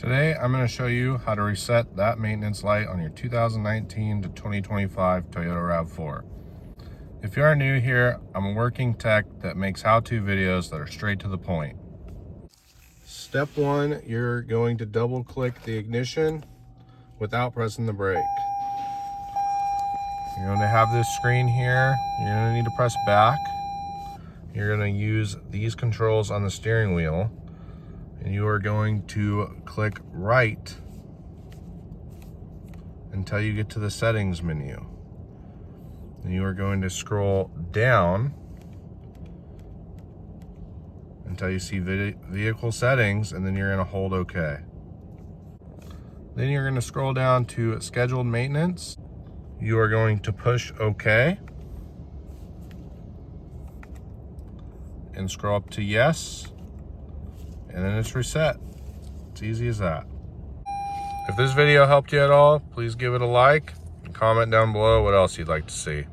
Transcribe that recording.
Today, I'm going to show you how to reset that maintenance light on your 2019 to 2025 Toyota RAV4. If you are new here, I'm a working tech that makes how-to videos that are straight to the point. Step one, you're going to double click the ignition without pressing the brake. You're going to have this screen here. You're going to need to press back. You're going to use these controls on the steering wheel. And you are going to click right until you get to the settings menu. And you are going to scroll down until you see vehicle settings, and then you're going to hold OK. Then you're going to scroll down to scheduled maintenance. You are going to push OK and scroll up to yes. And then it's reset. It's easy as that. If this video helped you at all, please give it a like and comment down below what else you'd like to see.